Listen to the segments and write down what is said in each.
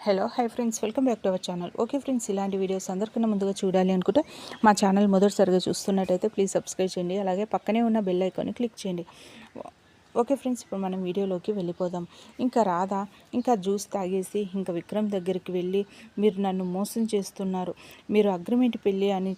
Hello hi friends, welcome back to our channel. Okay friends, ఇలాంటి videos అందరికన్నా ముందుగా చూడాలి అనుకుంటే మా ఛానల్ మొదటిసారిగా చూస్తున్నట్టయితే ప్లీజ్ సబ్స్క్రైబ్ చేయండి. అలాగే పక్కనే ఉన్న బెల్ ఐకాన్ని క్లిక్ చేయండి. ఓకే ఫ్రెండ్స్, ఇప్పుడు మనం వీడియోలోకి వెళ్ళిపోదాం. ఇంకా రాధ ఇంకా జ్యూస్ తాగేసి ఇంకా విక్రమ్ దగ్గరికి వెళ్ళి, మీరు నన్ను మోసం చేస్తున్నారు, మీరు అగ్రిమెంట్ పెళ్ళి అని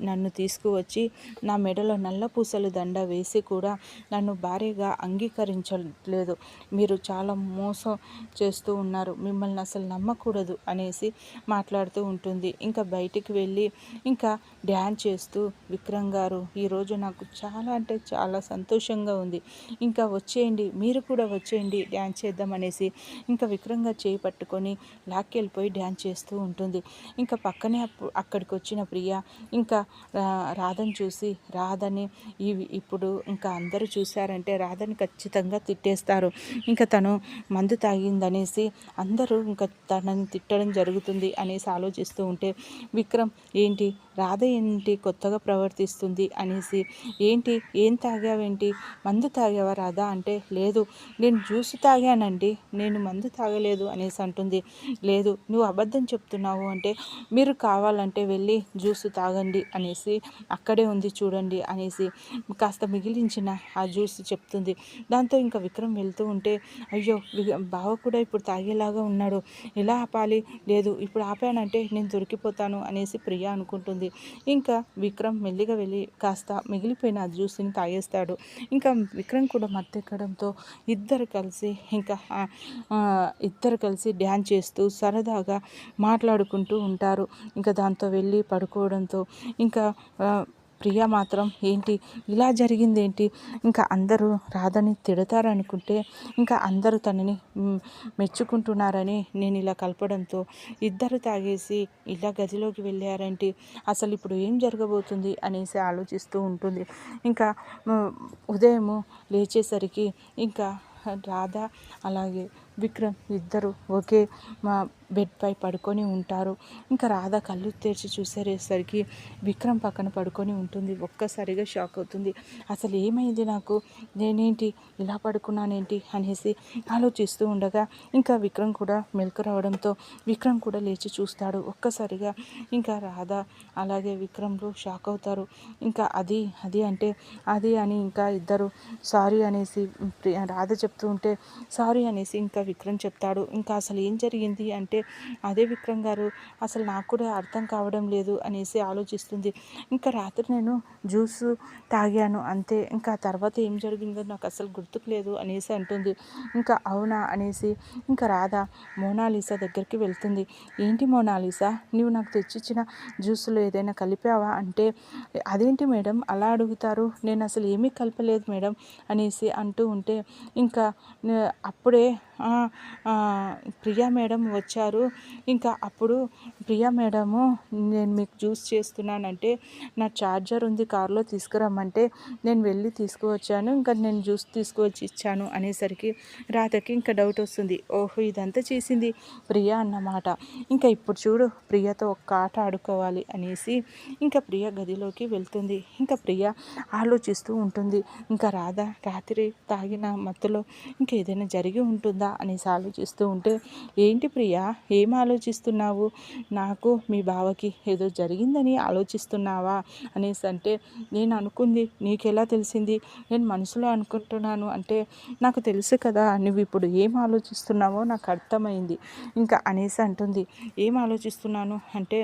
నన్ను తీసుకువచ్చి నా మెడలో నల్ల పూసలు దండ వేసి కూడా నన్ను భార్యగా అంగీకరించలేదు, మీరు చాలా మోసం చేస్తూ ఉన్నారు, మిమ్మల్ని అసలు నమ్మకూడదు అనేసి మాట్లాడుతూ ఉంటుంది. ఇంకా బయటికి వెళ్ళి ఇంకా డ్యాన్స్ చేస్తూ, విక్రమ్ గారు ఈరోజు నాకు చాలా అంటే చాలా సంతోషంగా ఉంది, ఇంకా వచ్చేయండి, మీరు కూడా వచ్చేయండి డ్యాన్స్ చేద్దాం అనేసి ఇంకా విక్రమ్ గారు చేయి పట్టుకొని లాక్కెళ్ళిపోయి డ్యాన్స్ చేస్తూ ఉంటుంది. ఇంకా పక్కనే అక్కడికి వచ్చిన ప్రియ ఇంకా రాధని చూసి, రాధని ఇప్పుడు ఇంకా అందరూ చూశారంటే రాధని ఖచ్చితంగా తిట్టేస్తారు, ఇంకా తను మందు తాగిందనేసి అందరూ ఇంకా తనని తిట్టడం జరుగుతుంది అనేసి ఆలోచిస్తూ ఉంటే, విక్రమ్ ఏంటి రాధ ఏంటి కొత్తగా ప్రవర్తిస్తుంది అనేసి, ఏంటి ఏం తాగావేంటి, మందు తాగావా రాధా అంటే, లేదు నేను జ్యూస్ తాగానండి, నేను మందు తాగలేదు అనేసి అంటుంది. లేదు నువ్వు అబద్ధం చెప్తున్నావు అంటే, మీరు కావాలంటే వెళ్ళి జ్యూస్ తాగండి అనేసి అక్కడే ఉంది చూడండి అనేసి కాస్త మిగిలించిన ఆ జ్యూస్ చెప్తుంది. దాంతో ఇంకా విక్రమ్ వెళ్తూ ఉంటే, అయ్యో బావ కూడా ఇప్పుడు తాగేలాగా ఉన్నాడు, ఎలా ఆపాలి, లేదు ఇప్పుడు ఆపానంటే నేను దొరికిపోతాను అనేసి ప్రియ అనుకుంటుంది. ఇంకా విక్రమ్ మెల్లిగా వెళ్ళి కాస్త మిగిలిపోయిన ఆ జ్యూస్ని తాగేస్తాడు. ఇంకా విక్రమ్ కూడా మత్తెక్కడంతో ఇద్దరు కలిసి డ్యాన్స్ చేస్తూ సరదాగా మాట్లాడుకుంటూ ఉంటారు. ఇంకా దాంతో వెళ్ళి పడుకోవడంతో ఇంకా ప్రియ మాత్రం ఏంటి ఇలా జరిగిందేంటి, ఇంకా అందరూ రాధని తిడతారనుకుంటే ఇంకా అందరూ తనని మెచ్చుకుంటున్నారని నేను ఇలా కలపడంతో ఇద్దరు తాగేసి ఇలా గదిలోకి వెళ్ళారంటే అసలు ఇప్పుడు ఏం జరగబోతుంది అనేసి ఆలోచిస్తూ ఉంటుంది. ఇంకా ఉదయము లేచేసరికి ఇంకా రాధ అలాగే విక్రమ్ ఇద్దరు ఒకే బెడ్ పై పడుకొని ఉంటారు. ఇంకా రాధ కళ్ళు తెరిచి చూసేసరికి విక్రమ్ పక్కన పడుకొని ఉంటుంది. ఒక్కసారిగా షాక్ అవుతుంది. అసలు ఏమైంది నాకు, నేనేంటి ఇలా పడుకున్నానేంటి అనేసి ఆలోచిస్తూ ఉండగా ఇంకా విక్రమ్ కూడా మెలకు రావడంతో విక్రమ్ కూడా లేచి చూస్తాడు. ఒక్కసారిగా ఇంకా రాధ అలాగే విక్రమ్లు షాక్ అవుతారు. ఇంకా అది అంటే అది అని ఇంకా ఇద్దరు సారీ అనేసి రాధ చెప్తూ ఉంటే సారీ అనేసి ఇంకా విక్రమ్ చెప్తాడు. ఇంకా అసలు ఏం జరిగింది అంటే, అదే విక్రమ్ గారు అసలు నాకు కూడా అర్థం కావడం లేదు అనేసి ఆలోచిస్తుంది. ఇంకా రాత్రి నేను జ్యూస్ తాగాను అంతే, ఇంకా తర్వాత ఏం జరిగిందో నాకు అసలు గుర్తుకు లేదు అనేసి అంటుంది. ఇంకా అవునా అనేసి ఇంకా రాధ మోనాలిసా దగ్గరికి వెళ్తుంది. ఏంటి మోనాలిసా, నువ్వు నాకు తెచ్చిచ్చిన జ్యూస్లో ఏదైనా కలిపావా అంటే, అదేంటి మేడం అలా అడుగుతారు, నేను అసలు ఏమీ కలపలేదు మేడం అనేసి అంటూ ఉంటే ఇంకా అప్పుడే ప్రియా మేడం వచ్చారు. ఇంకా అప్పుడు ప్రియా మేడము నేను మీకు జ్యూస్ చేస్తున్నానంటే నా ఛార్జర్ ఉంది కార్లో తీసుకురమ్మంటే నేను వెళ్ళి తీసుకువచ్చాను, ఇంకా నేను జ్యూస్ తీసుకువచ్చి ఇచ్చాను అనేసరికి రాధకి ఇంకా డౌట్ వస్తుంది. ఓహో ఇదంతా చేసింది ప్రియా అన్నమాట. ఇంకా ఇప్పుడు చూడు ప్రియతో ఒక్క ఆట ఆడుకోవాలి అనేసి ఇంకా ప్రియ గదిలోకి వెళ్తుంది. ఇంకా ప్రియ ఆలోచిస్తూ ఉంటుంది. ఇంకా రాధ రాత్రి తాగిన మత్తులో ఇంకేదైనా జరిగి ఉంటుందా అనేసి ఆలోచిస్తూ ఉంటే, ఏంటి ప్రియా ఏం ఆలోచిస్తున్నావు, నాకు మీ బావకి ఏదో జరిగిందని ఆలోచిస్తున్నావా అనేసి అంటే, నేను అనుకుంది నీకెలా తెలిసింది, నేను మనసులో అనుకుంటున్నాను అంటే నాకు తెలుసు కదా, నువ్వు ఇప్పుడు ఏం ఆలోచిస్తున్నావో నాకు అర్థమైంది ఇంకా అనేసి అంటుంది. ఏం ఆలోచిస్తున్నాను అంటే,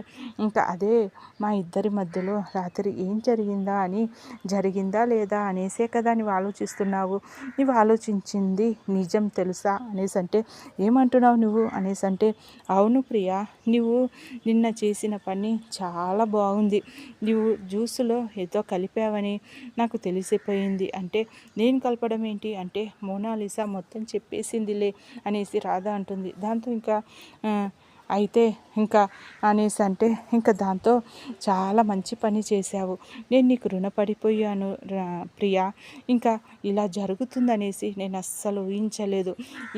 ఇంకా అదే మా ఇద్దరి మధ్యలో రాత్రి ఏం జరిగిందా లేదా అనేసే కదా నువ్వు ఆలోచిస్తున్నావు, నువ్వు ఆలోచించింది నిజం తెలుసా అనేసి అంటే, ఏమంటున్నావు నువ్వు అనేసి అంటే, అవును ప్రియా నువ్వు నిన్న చేసిన పని చాలా బాగుంది, నువ్వు జ్యూస్లో ఏదో కలిపావని నాకు తెలిసిపోయింది అంటే, నేను కలపడం ఏంటి అంటే మోనాలిసా మొత్తం చెప్పేసిందిలే అనేసి రాధ అంటుంది. దాంతో ఇంకా అయితే ఇంకా అనేసి అంటే ఇంకా దాంతో చాలా మంచి పని చేశావు, నేను నీకు రుణపడిపోయాను ప్రియా, ఇంకా ఇలా జరుగుతుందనేసి నేను అస్సలు ఊహించలేదు.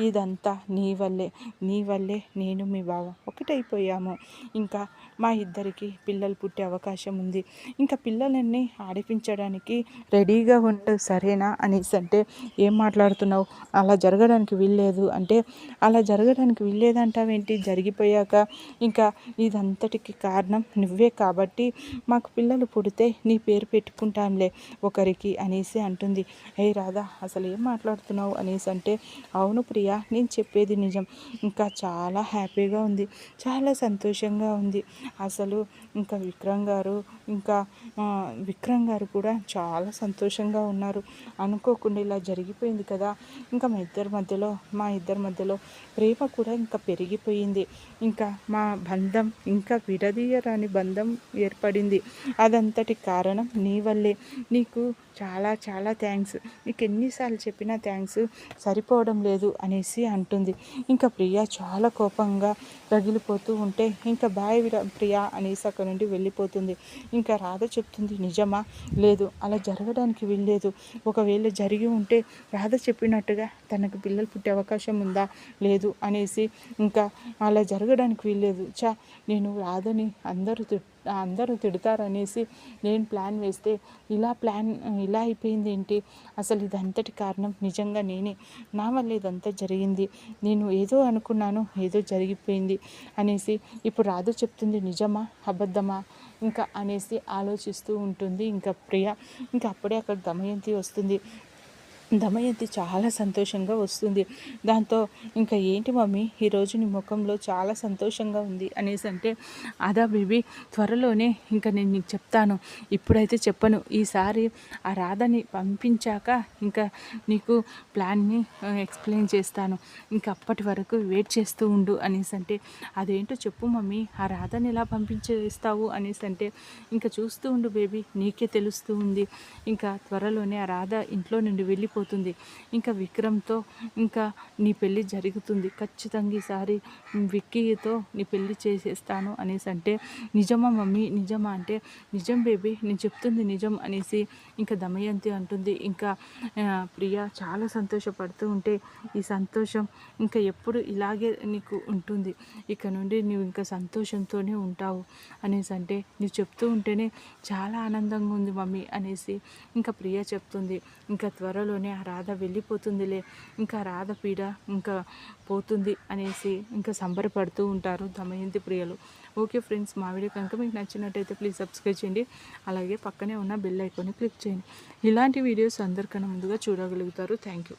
ఇదంతా నీ వల్లే నేను మీ బావ ఒకటైపోయాము. ఇంకా మా ఇద్దరికి పిల్లలు పుట్టే అవకాశం ఉంది. ఇంకా పిల్లలన్నీ ఆడిపించడానికి రెడీగా ఉండు సరేనా అనేసి అంటే, ఏం మాట్లాడుతున్నావు, అలా జరగడానికి వీల్లేదు అంటే, అలా జరగడానికి వీల్లేదంటావేంటి, జరిగిపోయాక ఇంకా ఇదంతటికి కారణం నువ్వే కాబట్టి మాకు పిల్లలు పుడితే నీ పేరు పెట్టుకుంటాంలే ఒకరికి అనేసి అంటుంది. ఏ రాధా, అసలు ఏం మాట్లాడుతున్నావు అనేసి అంటే, అవును ప్రియా, నేను చెప్పేది నిజం. ఇంకా చాలా హ్యాపీగా ఉంది, చాలా సంతోషంగా ఉంది. అసలు ఇంకా విక్రమ్ గారు కూడా చాలా సంతోషంగా ఉన్నారు. అనుకోకుండా ఇలా జరిగిపోయింది కదా. ఇంకా మా ఇద్దరి మధ్యలో ప్రేమ కూడా ఇంకా పెరిగిపోయింది. ఇంకా మా బంధం ఇంకా విడదీయరాని బంధం ఏర్పడింది. అదంతటి కారణం నీ వల్లే. నీకు చాలా చాలా థ్యాంక్స్, నీకు ఎన్నిసార్లు చెప్పినా థ్యాంక్స్ సరిపోవడం లేదు అనేసి అంటుంది. ఇంకా ప్రియా చాలా కోపంగా రగిలిపోతూ ఉంటే, ఇంకా బాయ్ ప్రియా అనేసి అక్కడ నుండి వెళ్ళిపోతుంది. ఇంకా రాధ చెప్తుంది, నిజమా, లేదు అలా జరగడానికి వీల్లేదు. ఒకవేళ జరిగి ఉంటే రాధ చెప్పినట్టుగా తనకు పిల్లలు పుట్టే అవకాశం ఉందా, లేదు అనేసి, ఇంకా అలా జరగడానికి వీల్లేదు. నేను రాధని అందరూ తిడతారనేసి నేను ప్లాన్ వేస్తే ఇలా అయిపోయింది ఏంటి, అసలు ఇదంతటి కారణం నిజంగా నేనే, నా వల్ల ఇదంతా జరిగింది. నేను ఏదో అనుకున్నాను, ఏదో జరిగిపోయింది అనేసి ఇప్పుడు రాధ చెప్తుంది నిజమా అబద్ధమా ఇంకా అనేసి ఆలోచిస్తూ ఉంటుంది ఇంకా ప్రియ. ఇంకా అప్పుడే అక్కడ దమయంతి వస్తుంది. దమయంతి చాలా సంతోషంగా వస్తుంది. దాంతో ఇంకా ఏంటి మమ్మీ, ఈరోజు నీ ముఖంలో చాలా సంతోషంగా ఉంది అనేసి అంటే, అదా బేబీ, త్వరలోనే ఇంకా నేను నీకు చెప్తాను, ఇప్పుడైతే చెప్పను. ఈసారి ఆ రాధని పంపించాక ఇంకా నీకు ప్లాన్ని ఎక్స్ప్లెయిన్ చేస్తాను. ఇంకా అప్పటి వరకు వెయిట్ చేస్తూ ఉండు అనేసి అంటే, అదేంటో చెప్పు మమ్మీ, ఆ రాధని ఎలా పంపించేస్తావు అనేసి అంటే, ఇంకా చూస్తూ ఉండు బేబీ, నీకే తెలుస్తూ ఉంది. ఇంకా త్వరలోనే ఆ రాధ ఇంట్లో నుండి వెళ్ళిపోతుంది. ఇంకా విక్రమ్తో ఇంకా నీ పెళ్ళి జరుగుతుంది ఖచ్చితంగా, ఈసారి విక్కీతో నీ పెళ్ళి చేసేస్తాను అనేసి అంటే, నిజమా మమ్మీ, నిజమా అంటే, నిజం బేబీ, నేను చెప్తుంది నిజం అనేసి ఇంకా దమయంతి అంటుంది. ఇంకా ప్రియ చాలా సంతోషపడుతూ ఉంటే, ఈ సంతోషం ఇంకా ఎప్పుడు ఇలాగే నీకు ఉంటుంది, ఇక నుండి నువ్వు ఇంకా సంతోషంతోనే ఉంటావు అనేసి అంటే, నువ్వు చెప్తూ ఉంటేనే చాలా ఆనందంగా ఉంది మమ్మీ అనేసి ఇంకా ప్రియ చెప్తుంది. ఇంకా త్వరలోనే ఆ రాధ వెళ్ళిపోతుందిలే, ఇంకా రాధ పీడ ఇంకా పోతుంది అనేసి ఇంకా సంబరపడుతూ ఉంటారు దమయంతి ప్రియలు. ఓకే ఫ్రెండ్స్, మా వీడియో కనుక మీకు నచ్చినట్టయితే ప్లీజ్ సబ్స్క్రైబ్ చేయండి. అలాగే పక్కనే ఉన్న బెల్ ఐకాన్ని క్లిక్ చేయండి. ఇలాంటి వీడియోస్ అందరికన్నా ముందుగా చూడగలుగుతారు. Thank you.